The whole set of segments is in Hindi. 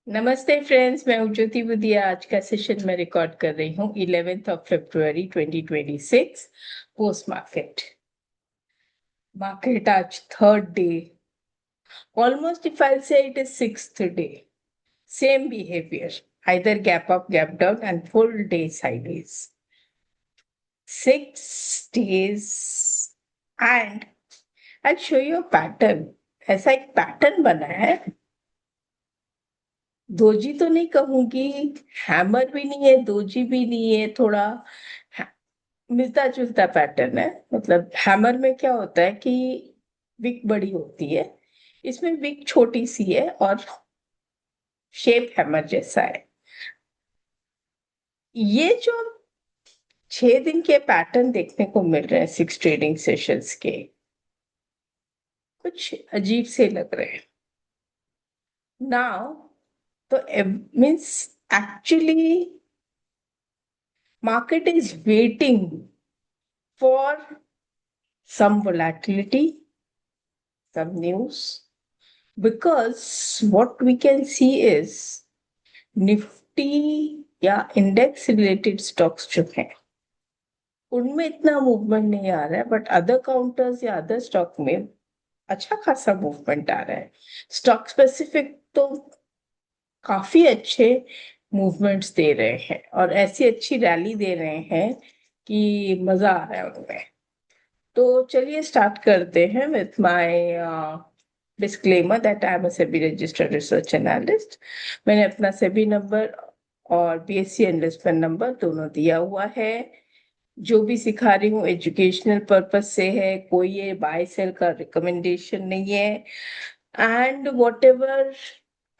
नमस्ते फ्रेंड्स, मैं ज्योति बुदिया। आज का सेशन मैं रिकॉर्ड कर रही हूँ 11 फरवरी 2026 पोस्ट मार्केट। मार्केट आज third day, almost if I say it is sixth day, same behaviour, either gap up, gap down and full day sideways. 6 days and I'll show you a pattern. ऐसा एक पैटर्न बना है। दोजी तो नहीं कहूंगी, हैमर भी नहीं है, दोजी भी नहीं है, थोड़ा मिलता जुलता पैटर्न है। मतलब हैमर में क्या होता है कि विक बड़ी होती है, इसमें विक छोटी सी है और शेप हैमर जैसा है। ये जो 6 दिन के पैटर्न देखने को मिल रहे हैं 6 ट्रेडिंग सेशंस के, कुछ अजीब से लग रहे हैं नाउ। तो means actually market is waiting for some volatility, some news, because what we can see is Nifty या इंडेक्स रिलेटेड स्टॉक्स जो हैं उनमें इतना मूवमेंट नहीं आ रहा है, बट अदर काउंटर्स या अदर स्टॉक में अच्छा खासा मूवमेंट आ रहा है। स्टॉक स्पेसिफिक तो काफी अच्छे मूवमेंट्स दे रहे हैं और ऐसी अच्छी रैली दे रहे हैं कि मजा आ रहा है उनमें। तो चलिए स्टार्ट करते हैं with my disclaimer that I am a SEBI registered research analyst. मैंने अपना सेबी नंबर और बीएससी इन्वेस्टमेंट नंबर दोनों दिया हुआ है। जो भी सिखा रही हूँ एजुकेशनल पर्पस से है, कोई ये बाय सेल का रिकमेंडेशन नहीं है। And what ever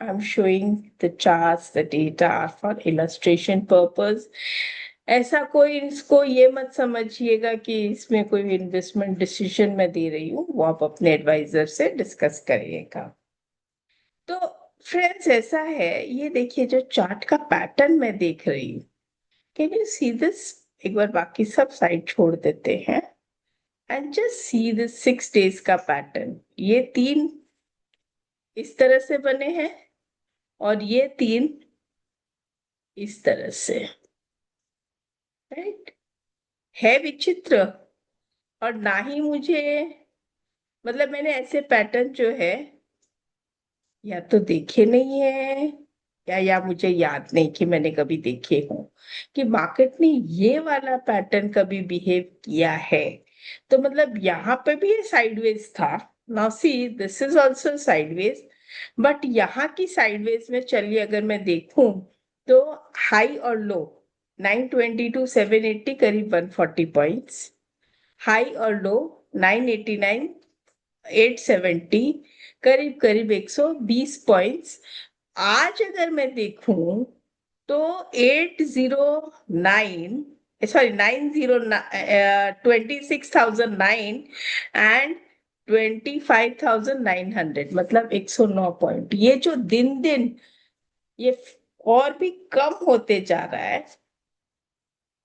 I'm showing the charts, the data are for illustration purpose. ऐसा कोई इसको ये मत समझिएगा कि इसमें कोई इन्वेस्टमेंट डिसीजन मैं दे रही हूँ, वो आप अपने एडवाइजर से डिस्कस करिएगा। तो फ्रेंड्स ऐसा है, ये देखिए जो चार्ट का पैटर्न मैं देख रही हूँ, कैन यू सी दिस? एक बार बाकी सब साइड छोड़ देते हैं and just see this 6 days का पैटर्न। ये तीन इस तरह से बने हैं और ये तीन इस तरह से, राइट? है विचित्र। और ना ही मुझे, मतलब मैंने ऐसे पैटर्न जो है या तो देखे नहीं है या मुझे याद नहीं कि मैंने कभी देखे हों कि मार्केट ने ये वाला पैटर्न कभी बिहेव किया है। तो मतलब यहाँ पे भी ये साइडवेज था। Now see this is also sideways, but यहाँ की साइडवेज में चलिए अगर मैं देखूं तो हाई और लो 922 780 करीब 140 पॉइंट्स, हाई और लो 989 870 करीब करीब 120 पॉइंट्स। आज अगर मैं देखूं तो 809, सॉरी 90, 26,009 एंड 25,900, मतलब 109 पॉइंट। ये जो दिन दिन ये और भी कम होते जा रहा है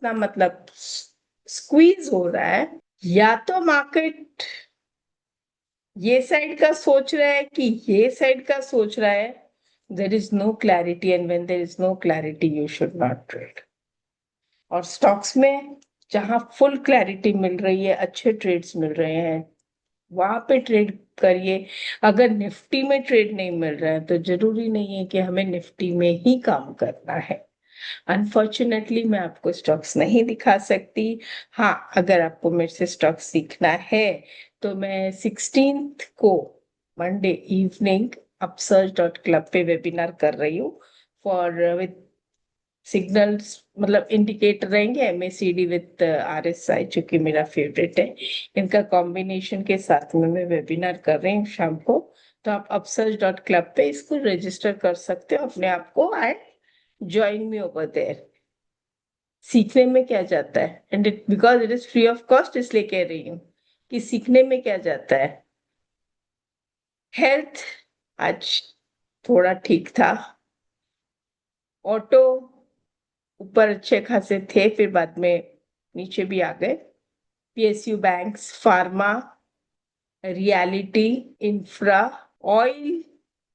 ना, मतलब स्क्वीज हो रहा है। या तो मार्केट ये साइड का सोच रहा है कि ये साइड का सोच रहा है। There is no clarity and when there is no clarity you should not trade. और स्टॉक्स में जहां फुल क्लैरिटी मिल रही है, अच्छे ट्रेड्स मिल रहे हैं, वहां पे ट्रेड करिए। अगर निफ्टी में ट्रेड नहीं मिल रहा है तो जरूरी नहीं है कि हमें निफ्टी में ही काम करना है। अनफॉर्चुनेटली मैं आपको स्टॉक्स नहीं दिखा सकती। हाँ, अगर आपको मेरे से स्टॉक्स सीखना है तो मैं 16th को मंडे इवनिंग upsurge.club पे वेबिनार कर रही हूँ फॉर विद सिग्नल्स, मतलब इंडिकेटर रहेंगे एमएसीडी विद आरएसआई, जो कि मेरा फेवरेट है। इनका कॉम्बिनेशन के साथ में मैं वेबिनार कर रही हूँ शाम को। तो आप upsurge.club पे इसको रजिस्टर कर सकते हो अपने आप को and join me over there. सीखने में क्या जाता है, and it because it is free of cost, इसलिए कह रही हूँ कि सीखने में क्या जाता है। हेल्थ आज थोड़ा ठीक था। ऑटो ऊपर अच्छे खासे थे, फिर बाद में नीचे भी आ गए। PSU banks, pharma, reality, infra, oil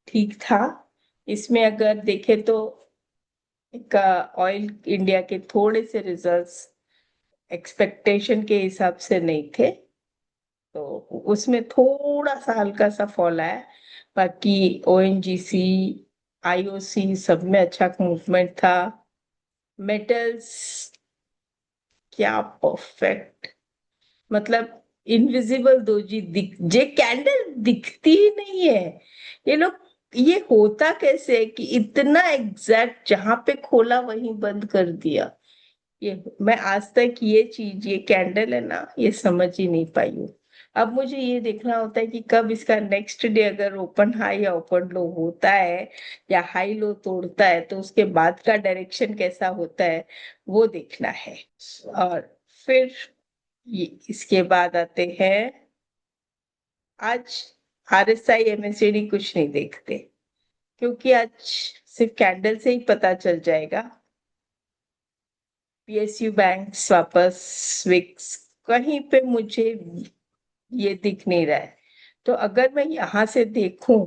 ठीक था। इसमें अगर देखें तो का ऑयल इंडिया के थोड़े से रिजल्ट्स एक्सपेक्टेशन के हिसाब से नहीं थे, तो उसमें थोड़ा सा हल्का सा फॉल आया। बाकी ओएनजीसी, आईओसी सब में अच्छा मूवमेंट था। मेटल्स क्या परफेक्ट, मतलब इनविजिबल दोजी दिख, जे कैंडल दिखती ही नहीं है। ये लोग, ये होता कैसे है कि इतना एग्जैक्ट जहां पे खोला वहीं बंद कर दिया। ये मैं आज तक ये चीज, ये कैंडल है ना, ये समझ ही नहीं पाई हूँ। अब मुझे ये देखना होता है कि कब इसका नेक्स्ट डे अगर ओपन हाई या ओपन लो होता है या हाई लो तोड़ता है तो उसके बाद का डायरेक्शन कैसा होता है वो देखना है। और फिर ये इसके बाद आते हैं, आज आरएसआई एमएससीडी कुछ नहीं देखते, क्योंकि आज सिर्फ कैंडल से ही पता चल जाएगा। पीएसयू बैंक्स वापस, विक्स कहीं पे मुझे ये दिख नहीं रहा है। तो अगर मैं यहां से देखूं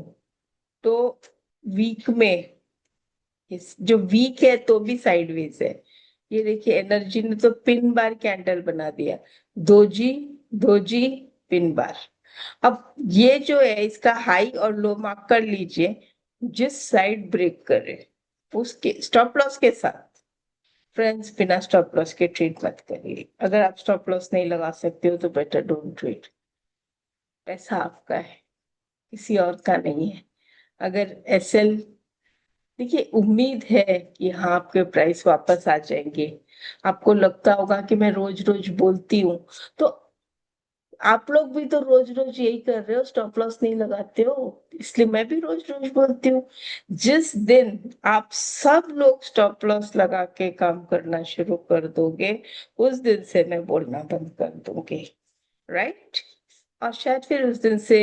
तो वीक में, इस जो वीक है तो भी साइडवेज है। ये देखिए एनर्जी ने तो पिन बार कैंडल बना दिया, दोजी दोजी पिन बार। अब ये जो है इसका हाई और लो मार्क कर लीजिए, जिस साइड ब्रेक करे उसके स्टॉप लॉस के साथ। फ्रेंड्स, बिना स्टॉप लॉस के ट्रेड मत करिए। अगर आप स्टॉप लॉस नहीं लगा सकते हो तो बेटर डोंट ट्रेड। पैसा आपका है, किसी और का नहीं है। अगर एसएल, देखिए उम्मीद है कि हाँ आपके प्राइस वापस आ जाएंगे। आपको लगता होगा कि मैं रोज रोज बोलती हूँ, तो आप लोग भी तो रोज रोज यही कर रहे हो, स्टॉप लॉस नहीं लगाते हो, इसलिए मैं भी रोज रोज बोलती हूँ। जिस दिन आप सब लोग स्टॉप लॉस लगा के काम करना शुरू कर दोगे, उस दिन से मैं बोलना बंद कर दूंगी, राइट। और शायद फिर उस दिन से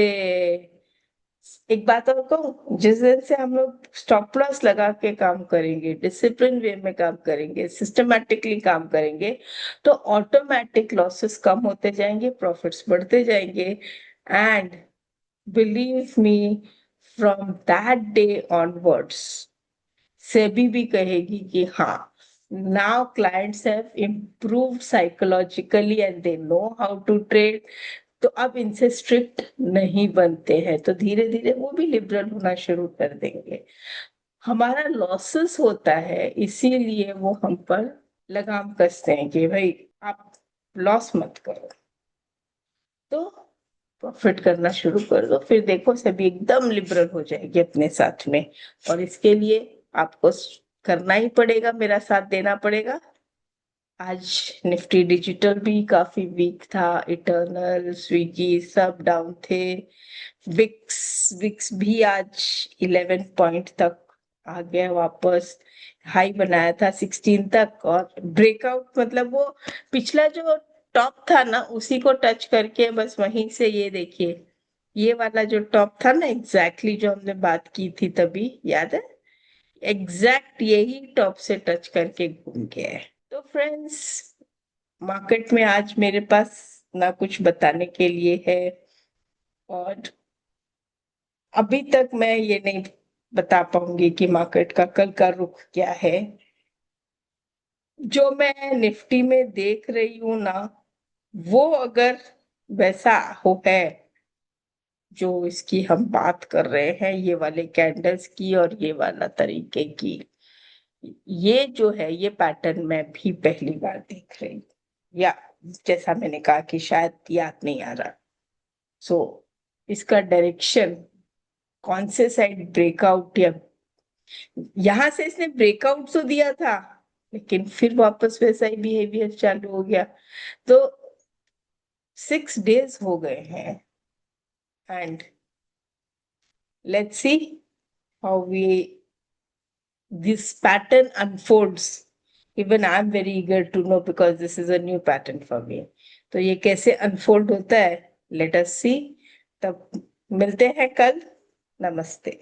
एक बात और कहूँ, जिस दिन से हम लोग स्टॉप लॉस लगा के काम करेंगे, डिसिप्लिन वे में काम करेंगे, सिस्टमैटिकली काम करेंगे, तो ऑटोमेटिक लॉसेस कम होते जाएंगे, प्रॉफिट्स बढ़ते जाएंगे। And believe me, from that day onwards SEBI भी कहेगी कि हाँ, now clients have improved psychologically and they know how to trade. तो अब इनसे स्ट्रिक्ट नहीं बनते हैं, तो धीरे धीरे वो भी लिबरल होना शुरू कर देंगे। हमारा लॉसेस होता है इसीलिए वो हम पर लगाम कसते हैं कि भाई आप लॉस मत करो, तो प्रॉफिट करना शुरू कर दो, फिर देखो सभी एकदम लिबरल हो जाएगी अपने साथ में। और इसके लिए आपको करना ही पड़ेगा, मेरा साथ देना पड़ेगा। आज निफ्टी डिजिटल भी काफी वीक था, इटर्नल, स्विगी सब डाउन थे। विक्स विक्स भी आज 11 पॉइंट तक आ गया वापस। हाई बनाया था 16 तक, और ब्रेकआउट मतलब वो पिछला जो टॉप था ना उसी को टच करके बस वहीं से, ये देखिए ये वाला जो टॉप था ना, एग्जैक्टली जो हमने बात की थी तभी, याद है, एग्जैक्ट यही टॉप से टच करके घूम गया है। तो फ्रेंड्स, मार्केट में आज मेरे पास ना कुछ बताने के लिए है, और अभी तक मैं ये नहीं बता पाऊंगी कि मार्केट का कल का रुख क्या है। जो मैं निफ्टी में देख रही हूँ ना, वो अगर वैसा हो है जो इसकी हम बात कर रहे हैं, ये वाले कैंडल्स की और ये वाला तरीके की, ये जो है ये पैटर्न मैं भी पहली बार देख रही हूँ। या जैसा मैंने कहा कि शायद याद नहीं आ रहा। सो इसका डायरेक्शन कौन से साइड ब्रेकआउट, या यहां से इसने ब्रेकआउट तो दिया था लेकिन फिर वापस वैसा ही बिहेवियर चालू हो गया। तो 6 डेज हो गए हैं, and let's see how we this pattern unfolds. Even I'm very eager to know because this is a new pattern for me. तो ये कैसे अनफोल्ड होता है, लेट अस सी। तब मिलते हैं कल। नमस्ते।